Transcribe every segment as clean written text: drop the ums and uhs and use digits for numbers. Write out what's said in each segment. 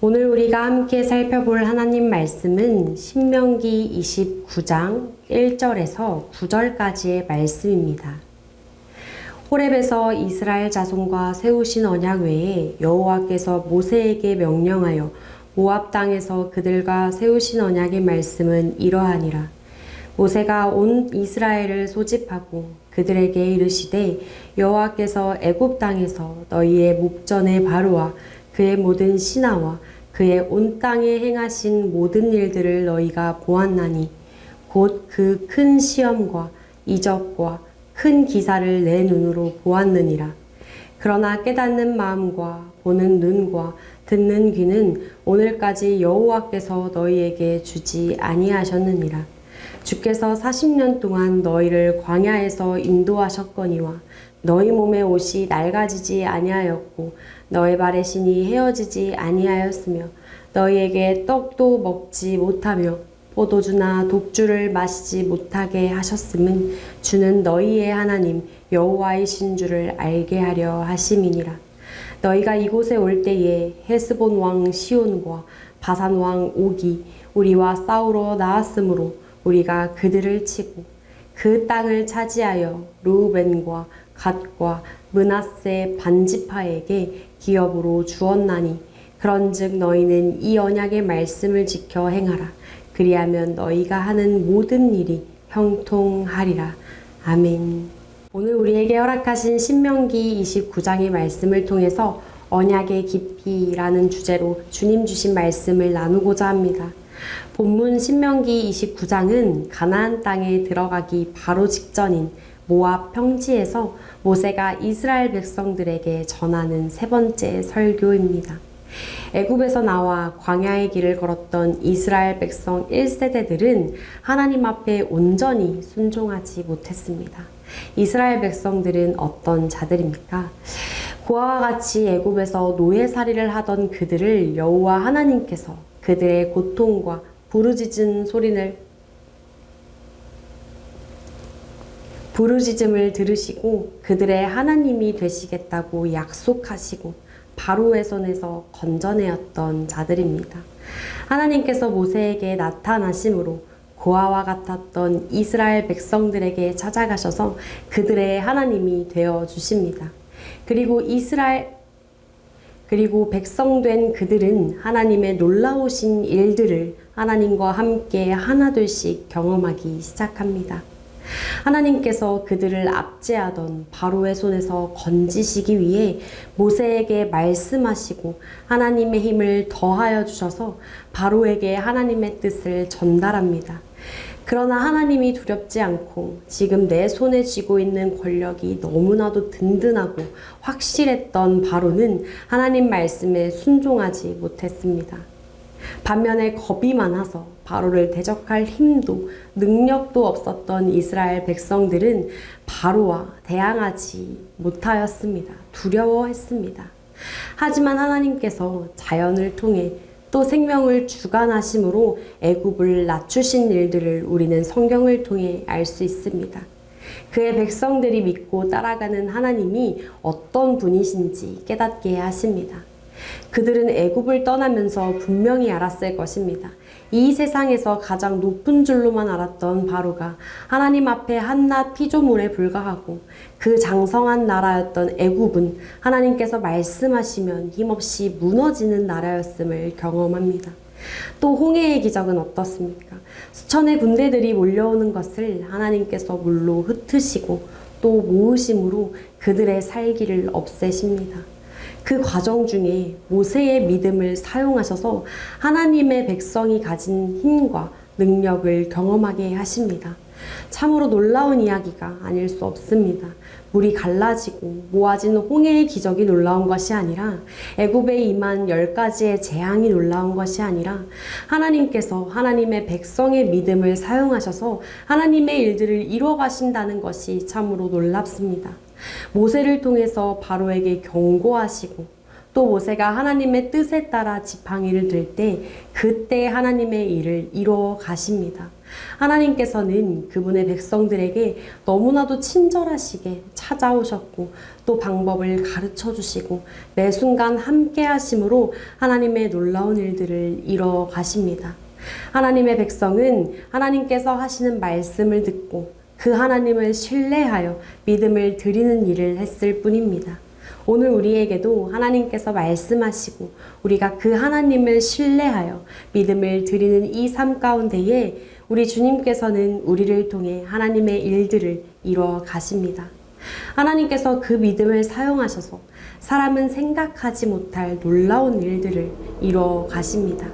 오늘 우리가 함께 살펴볼 하나님 말씀은 신명기 29장 1절에서 9절까지의 말씀입니다. 호렙에서 이스라엘 자손과 세우신 언약 외에 여호와께서 모세에게 명령하여 모압 땅에서 그들과 세우신 언약의 말씀은 이러하니라. 모세가 온 이스라엘을 소집하고 그들에게 이르시되 여호와께서 애굽 땅에서 너희의 목전에 바로와 그의 모든 신하와 그의 온 땅에 행하신 모든 일들을 너희가 보았나니 곧 그 큰 시험과 이적과 큰 기사를 내 눈으로 보았느니라. 그러나 깨닫는 마음과 보는 눈과 듣는 귀는 오늘까지 여호와께서 너희에게 주지 아니하셨느니라. 주께서 40년 동안 너희를 광야에서 인도하셨거니와 너희 몸의 옷이 낡아지지 아니하였고 너희 발의 신이 헤어지지 아니하였으며 너희에게 떡도 먹지 못하며 포도주나 독주를 마시지 못하게 하셨음은 주는 너희의 하나님 여호와이신 줄을 알게 하려 하심이니라. 너희가 이곳에 올 때에 헤스본 왕 시온과 바산 왕 옥이 우리와 싸우러 나왔으므로 우리가 그들을 치고 그 땅을 차지하여 르우벤과 갓과 므낫세 반지파에게 기업으로 주었나니 그런즉 너희는 이 언약의 말씀을 지켜 행하라. 그리하면 너희가 하는 모든 일이 형통하리라. 아멘. 오늘 우리에게 허락하신 신명기 29장의 말씀을 통해서 언약의 깊이라는 주제로 주님 주신 말씀을 나누고자 합니다. 본문 신명기 29장은 가나안 땅에 들어가기 바로 직전인 모압 평지에서 모세가 이스라엘 백성들에게 전하는 세 번째 설교입니다. 애굽에서 나와 광야의 길을 걸었던 이스라엘 백성 1세대들은 하나님 앞에 온전히 순종하지 못했습니다. 이스라엘 백성들은 어떤 자들입니까? 고아와 같이 애굽에서 노예살이를 하던 그들을 여호와 하나님께서 그들의 고통과 부르짖음을 들으시고 그들의 하나님이 되시겠다고 약속하시고 바로의 손에서 건져내었던 자들입니다. 하나님께서 모세에게 나타나심으로 고아와 같았던 이스라엘 백성들에게 찾아가셔서 그들의 하나님이 되어 주십니다. 그리고 백성된 그들은 하나님의 놀라우신 일들을 하나님과 함께 하나둘씩 경험하기 시작합니다. 하나님께서 그들을 압제하던 바로의 손에서 건지시기 위해 모세에게 말씀하시고 하나님의 힘을 더하여 주셔서 바로에게 하나님의 뜻을 전달합니다. 그러나 하나님이 두렵지 않고 지금 내 손에 쥐고 있는 권력이 너무나도 든든하고 확실했던 바로는 하나님 말씀에 순종하지 못했습니다. 반면에 겁이 많아서 바로를 대적할 힘도 능력도 없었던 이스라엘 백성들은 바로와 대항하지 못하였습니다. 두려워했습니다. 하지만 하나님께서 자연을 통해 또 생명을 주관하심으로 애굽을 낮추신 일들을 우리는 성경을 통해 알 수 있습니다. 그의 백성들이 믿고 따라가는 하나님이 어떤 분이신지 깨닫게 하십니다. 그들은 애굽을 떠나면서 분명히 알았을 것입니다. 이 세상에서 가장 높은 줄로만 알았던 바로가 하나님 앞에 한낱 피조물에 불과하고 그 장성한 나라였던 애굽은 하나님께서 말씀하시면 힘없이 무너지는 나라였음을 경험합니다. 또 홍해의 기적은 어떻습니까? 수천의 군대들이 몰려오는 것을 하나님께서 물로 흩으시고 또 모으심으로 그들의 살기를 없애십니다. 그 과정 중에 모세의 믿음을 사용하셔서 하나님의 백성이 가진 힘과 능력을 경험하게 하십니다. 참으로 놀라운 이야기가 아닐 수 없습니다. 물이 갈라지고 모아진 홍해의 기적이 놀라운 것이 아니라 애굽에 임한 10가지의 재앙이 놀라운 것이 아니라 하나님께서 하나님의 백성의 믿음을 사용하셔서 하나님의 일들을 이루어 가신다는 것이 참으로 놀랍습니다. 모세를 통해서 바로에게 경고하시고 또 모세가 하나님의 뜻에 따라 지팡이를 들 때 그때 하나님의 일을 이루어 가십니다. 하나님께서는 그분의 백성들에게 너무나도 친절하시게 찾아오셨고 또 방법을 가르쳐 주시고 매 순간 함께 하심으로 하나님의 놀라운 일들을 이뤄 가십니다. 하나님의 백성은 하나님께서 하시는 말씀을 듣고 그 하나님을 신뢰하여 믿음을 드리는 일을 했을 뿐입니다. 오늘 우리에게도 하나님께서 말씀하시고 우리가 그 하나님을 신뢰하여 믿음을 드리는 이 삶 가운데에 우리 주님께서는 우리를 통해 하나님의 일들을 이루어 가십니다. 하나님께서 그 믿음을 사용하셔서 사람은 생각하지 못할 놀라운 일들을 이루어 가십니다.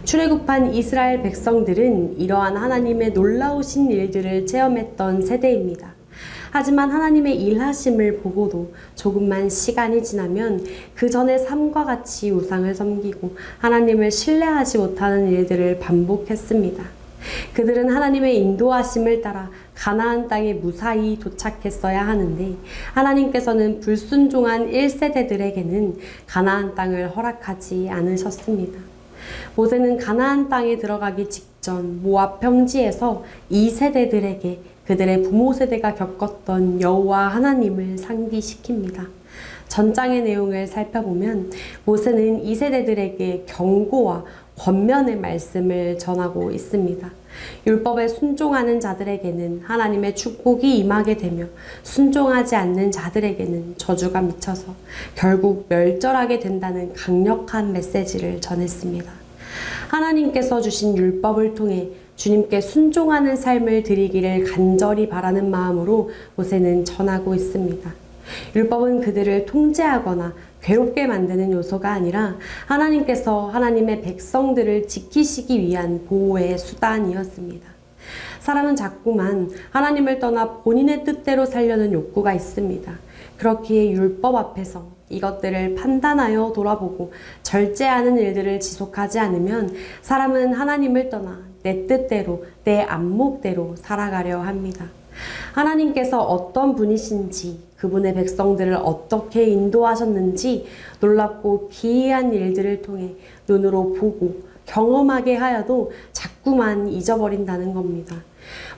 출애굽한 이스라엘 백성들은 이러한 하나님의 놀라우신 일들을 체험했던 세대입니다. 하지만 하나님의 일하심을 보고도 조금만 시간이 지나면 그 전의 삶과 같이 우상을 섬기고 하나님을 신뢰하지 못하는 일들을 반복했습니다. 그들은 하나님의 인도하심을 따라 가나안 땅에 무사히 도착했어야 하는데 하나님께서는 불순종한 1세대들에게는 가나안 땅을 허락하지 않으셨습니다. 모세는 가나안 땅에 들어가기 직전 모압 평지에서 2세대들에게 그들의 부모 세대가 겪었던 여호와 하나님을 상기시킵니다. 전장의 내용을 살펴보면 모세는 2세대들에게 경고와 권면의 말씀을 전하고 있습니다. 율법에 순종하는 자들에게는 하나님의 축복이 임하게 되며 순종하지 않는 자들에게는 저주가 미쳐서 결국 멸절하게 된다는 강력한 메시지를 전했습니다. 하나님께서 주신 율법을 통해 주님께 순종하는 삶을 드리기를 간절히 바라는 마음으로 모세는 전하고 있습니다. 율법은 그들을 통제하거나 괴롭게 만드는 요소가 아니라 하나님께서 하나님의 백성들을 지키시기 위한 보호의 수단이었습니다. 사람은 자꾸만 하나님을 떠나 본인의 뜻대로 살려는 욕구가 있습니다. 그렇기에 율법 앞에서 이것들을 판단하여 돌아보고 절제하는 일들을 지속하지 않으면 사람은 하나님을 떠나 내 뜻대로 내 안목대로 살아가려 합니다. 하나님께서 어떤 분이신지 그분의 백성들을 어떻게 인도하셨는지 놀랍고 기이한 일들을 통해 눈으로 보고 경험하게 하여도 자꾸만 잊어버린다는 겁니다.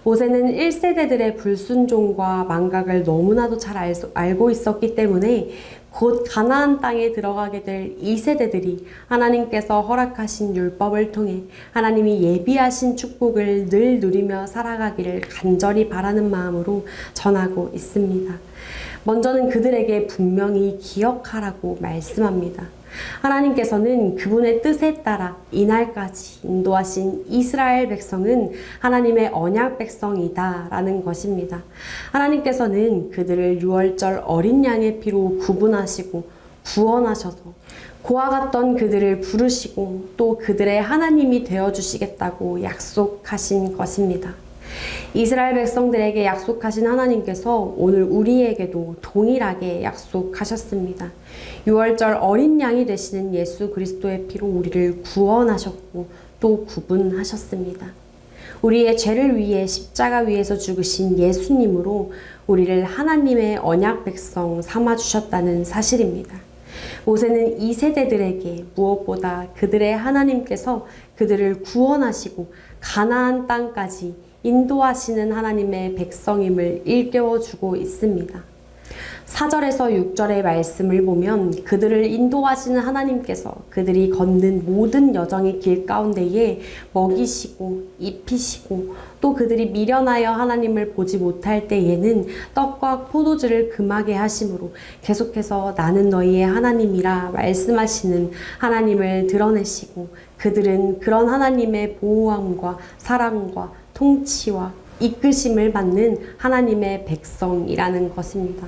모세는 1세대들의 불순종과 망각을 너무나도 잘 알고 있었기 때문에 곧 가나안 땅에 들어가게 될 2세대들이 하나님께서 허락하신 율법을 통해 하나님이 예비하신 축복을 늘 누리며 살아가기를 간절히 바라는 마음으로 전하고 있습니다. 먼저는 그들에게 분명히 기억하라고 말씀합니다. 하나님께서는 그분의 뜻에 따라 이날까지 인도하신 이스라엘 백성은 하나님의 언약 백성이다 라는 것입니다. 하나님께서는 그들을 유월절 어린 양의 피로 구분하시고 구원하셔서 고아 같던 그들을 부르시고 또 그들의 하나님이 되어주시겠다고 약속하신 것입니다. 이스라엘 백성들에게 약속하신 하나님께서 오늘 우리에게도 동일하게 약속하셨습니다. 유월절 어린 양이 되시는 예수 그리스도의 피로 우리를 구원하셨고 또 구분하셨습니다. 우리의 죄를 위해 십자가 위에서 죽으신 예수님으로 우리를 하나님의 언약 백성 삼아주셨다는 사실입니다. 모세는 2세대들에게 무엇보다 그들의 하나님께서 그들을 구원하시고 가나안 땅까지 인도하시는 하나님의 백성임을 일깨워주고 있습니다. 4절에서 6절의 말씀을 보면 그들을 인도하시는 하나님께서 그들이 걷는 모든 여정의 길 가운데에 먹이시고 입히시고 또 그들이 미련하여 하나님을 보지 못할 때에는 떡과 포도주를 금하게 하심으로 계속해서 나는 너희의 하나님이라 말씀하시는 하나님을 드러내시고 그들은 그런 하나님의 보호함과 사랑과 통치와 이끄심을 받는 하나님의 백성이라는 것입니다.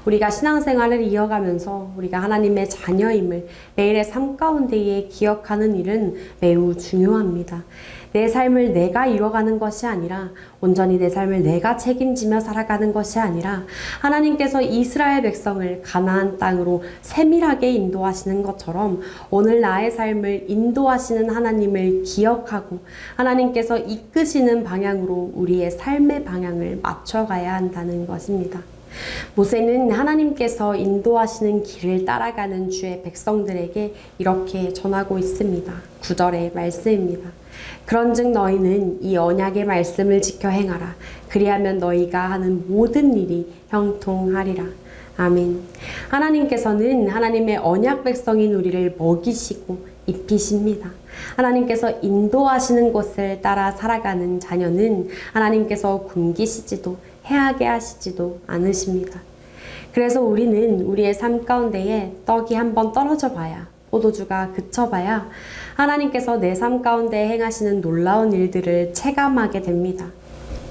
우리가 신앙생활을 이어가면서 우리가 하나님의 자녀임을 매일의 삶 가운데에 기억하는 일은 매우 중요합니다. 내 삶을 내가 이뤄가는 것이 아니라 온전히 내 삶을 내가 책임지며 살아가는 것이 아니라 하나님께서 이스라엘 백성을 가나안 땅으로 세밀하게 인도하시는 것처럼 오늘 나의 삶을 인도하시는 하나님을 기억하고 하나님께서 이끄시는 방향으로 우리의 삶의 방향을 맞춰가야 한다는 것입니다. 모세는 하나님께서 인도하시는 길을 따라가는 주의 백성들에게 이렇게 전하고 있습니다. 9절의 말씀입니다. 그런즉 너희는 이 언약의 말씀을 지켜 행하라. 그리하면 너희가 하는 모든 일이 형통하리라. 아멘. 하나님께서는 하나님의 언약 백성인 우리를 먹이시고 입히십니다. 하나님께서 인도하시는 곳을 따라 살아가는 자녀는 하나님께서 굶기시지도 해하게 하시지도 않으십니다. 그래서 우리는 우리의 삶 가운데에 떡이 한번 떨어져 봐야, 포도주가 그쳐봐야 하나님께서 내 삶 가운데 행하시는 놀라운 일들을 체감하게 됩니다.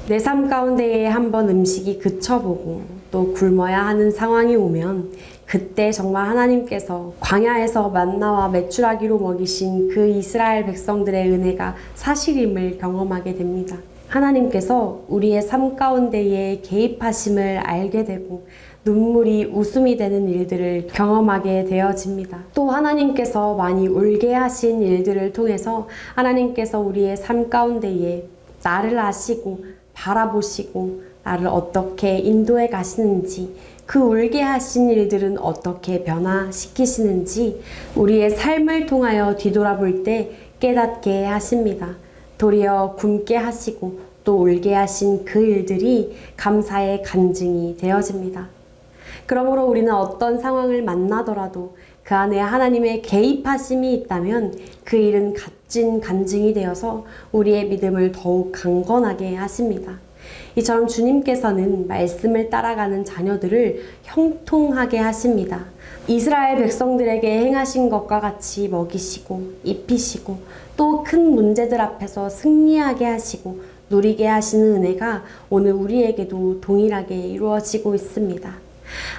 내 삶 가운데에 한번 음식이 그쳐보고 또 굶어야 하는 상황이 오면 그때 정말 하나님께서 광야에서 만나와 메추라기로 먹이신 그 이스라엘 백성들의 은혜가 사실임을 경험하게 됩니다. 하나님께서 우리의 삶 가운데에 개입하심을 알게 되고 눈물이 웃음이 되는 일들을 경험하게 되어집니다. 또 하나님께서 많이 울게 하신 일들을 통해서 하나님께서 우리의 삶 가운데에 나를 아시고 바라보시고 나를 어떻게 인도해 가시는지, 그 울게 하신 일들은 어떻게 변화시키시는지 우리의 삶을 통하여 뒤돌아볼 때 깨닫게 하십니다. 도리어 굶게 하시고 또 울게 하신 그 일들이 감사의 간증이 되어집니다. 그러므로 우리는 어떤 상황을 만나더라도 그 안에 하나님의 개입하심이 있다면 그 일은 값진 간증이 되어서 우리의 믿음을 더욱 강건하게 하십니다. 이처럼 주님께서는 말씀을 따라가는 자녀들을 형통하게 하십니다. 이스라엘 백성들에게 행하신 것과 같이 먹이시고 입히시고 또 큰 문제들 앞에서 승리하게 하시고 누리게 하시는 은혜가 오늘 우리에게도 동일하게 이루어지고 있습니다.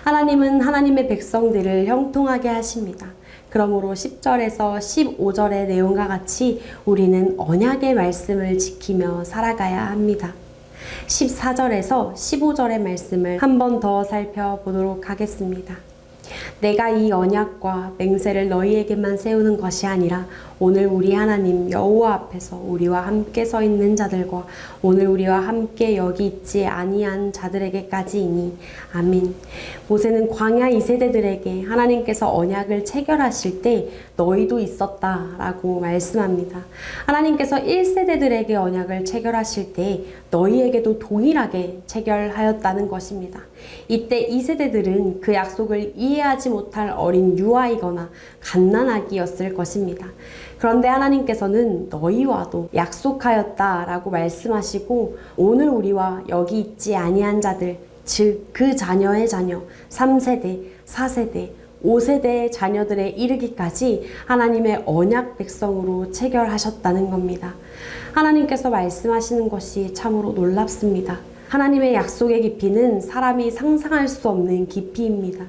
하나님은 하나님의 백성들을 형통하게 하십니다. 그러므로 10절에서 15절의 내용과 같이 우리는 언약의 말씀을 지키며 살아가야 합니다. 14절에서 15절의 말씀을 한 번 더 살펴보도록 하겠습니다. 내가 이 언약과 맹세를 너희에게만 세우는 것이 아니라 오늘 우리 하나님 여호와 앞에서 우리와 함께 서 있는 자들과 오늘 우리와 함께 여기 있지 아니한 자들에게까지이니. 아멘. 모세는 광야 2세대들에게 하나님께서 언약을 체결하실 때 너희도 있었다라고 말씀합니다. 하나님께서 1세대들에게 언약을 체결하실 때 너희에게도 동일하게 체결하였다는 것입니다. 이때 2세대들은 그 약속을 이해하지 못할 어린 유아이거나 갓난아기였을 것입니다. 그런데 하나님께서는 너희와도 약속하였다라고 말씀하시고 오늘 우리와 여기 있지 아니한 자들, 즉 그 자녀의 자녀 3세대, 4세대, 5세대의 자녀들에 이르기까지 하나님의 언약 백성으로 체결하셨다는 겁니다. 하나님께서 말씀하시는 것이 참으로 놀랍습니다. 하나님의 약속의 깊이는 사람이 상상할 수 없는 깊이입니다.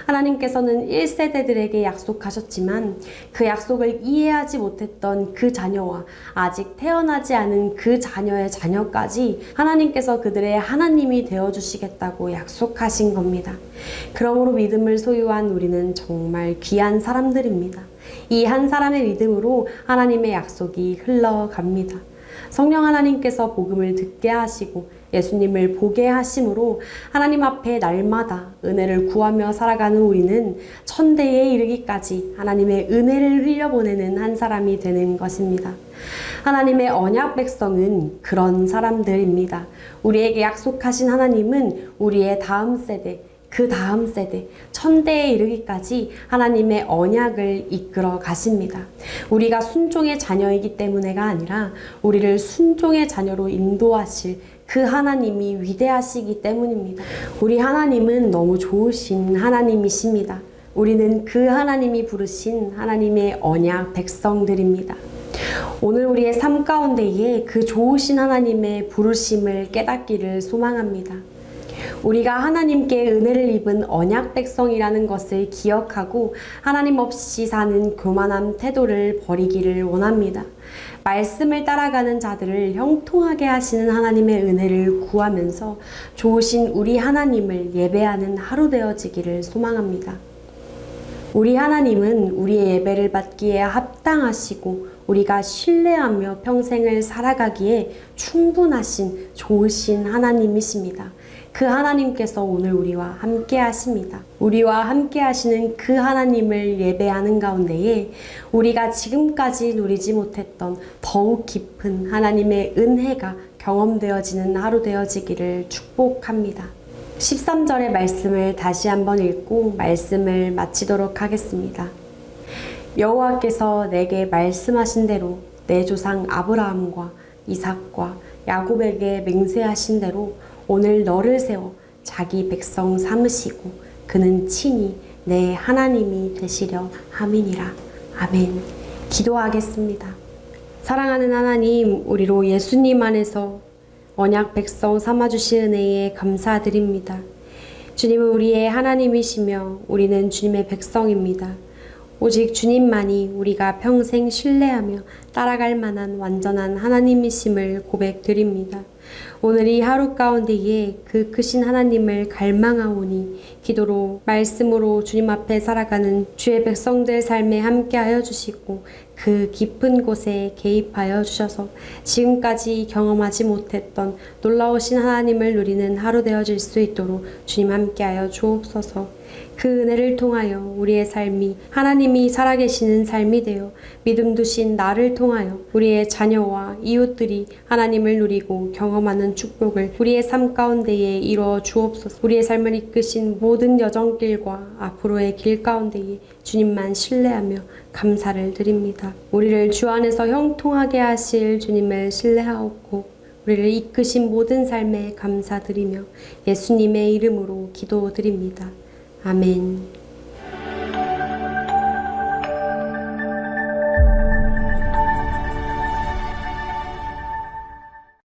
하나님께서는 1세대들에게 약속하셨지만 그 약속을 이해하지 못했던 그 자녀와 아직 태어나지 않은 그 자녀의 자녀까지 하나님께서 그들의 하나님이 되어주시겠다고 약속하신 겁니다. 그러므로 믿음을 소유한 우리는 정말 귀한 사람들입니다. 이 한 사람의 믿음으로 하나님의 약속이 흘러갑니다. 성령 하나님께서 복음을 듣게 하시고 예수님을 보게 하심으로 하나님 앞에 날마다 은혜를 구하며 살아가는 우리는 천대에 이르기까지 하나님의 은혜를 흘려보내는 한 사람이 되는 것입니다. 하나님의 언약 백성은 그런 사람들입니다. 우리에게 약속하신 하나님은 우리의 다음 세대, 그 다음 세대, 천대에 이르기까지 하나님의 언약을 이끌어 가십니다. 우리가 순종의 자녀이기 때문에가 아니라 우리를 순종의 자녀로 인도하실 그 하나님이 위대하시기 때문입니다. 우리 하나님은 너무 좋으신 하나님이십니다. 우리는 그 하나님이 부르신 하나님의 언약 백성들입니다. 오늘 우리의 삶 가운데에 그 좋으신 하나님의 부르심을 깨닫기를 소망합니다. 우리가 하나님께 은혜를 입은 언약 백성이라는 것을 기억하고 하나님 없이 사는 교만한 태도를 버리기를 원합니다. 말씀을 따라가는 자들을 형통하게 하시는 하나님의 은혜를 구하면서 좋으신 우리 하나님을 예배하는 하루 되어지기를 소망합니다. 우리 하나님은 우리의 예배를 받기에 합당하시고 우리가 신뢰하며 평생을 살아가기에 충분하신 좋으신 하나님이십니다. 그 하나님께서 오늘 우리와 함께 하십니다. 우리와 함께 하시는 그 하나님을 예배하는 가운데에 우리가 지금까지 누리지 못했던 더욱 깊은 하나님의 은혜가 경험되어지는 하루 되어지기를 축복합니다. 13절의 말씀을 다시 한번 읽고 말씀을 마치도록 하겠습니다. 여호와께서 내게 말씀하신 대로 내 조상 아브라함과 이삭과 야곱에게 맹세하신 대로 오늘 너를 세워 자기 백성 삼으시고 그는 친히 내 하나님이 되시려 함이니라. 아멘. 기도하겠습니다. 사랑하는 하나님, 우리로 예수님 안에서 언약 백성 삼아주신 은혜에 감사드립니다. 주님은 우리의 하나님이시며 우리는 주님의 백성입니다. 오직 주님만이 우리가 평생 신뢰하며 따라갈 만한 완전한 하나님이심을 고백드립니다. 오늘 이 하루 가운데에 그 크신 하나님을 갈망하오니 기도로 말씀으로 주님 앞에 살아가는 주의 백성들 삶에 함께하여 주시고 그 깊은 곳에 개입하여 주셔서 지금까지 경험하지 못했던 놀라우신 하나님을 누리는 하루 되어질 수 있도록 주님 함께하여 주옵소서. 그 은혜를 통하여 우리의 삶이 하나님이 살아계시는 삶이 되어 믿음 두신 나를 통하여 우리의 자녀와 이웃들이 하나님을 누리고 경험하는 축복을 우리의 삶 가운데에 이루어 주옵소서. 우리의 삶을 이끄신 모든 여정길과 앞으로의 길 가운데에 주님만 신뢰하며 감사를 드립니다. 우리를 주 안에서 형통하게 하실 주님을 신뢰하옵고 우리를 이끄신 모든 삶에 감사드리며 예수님의 이름으로 기도드립니다. 아멘.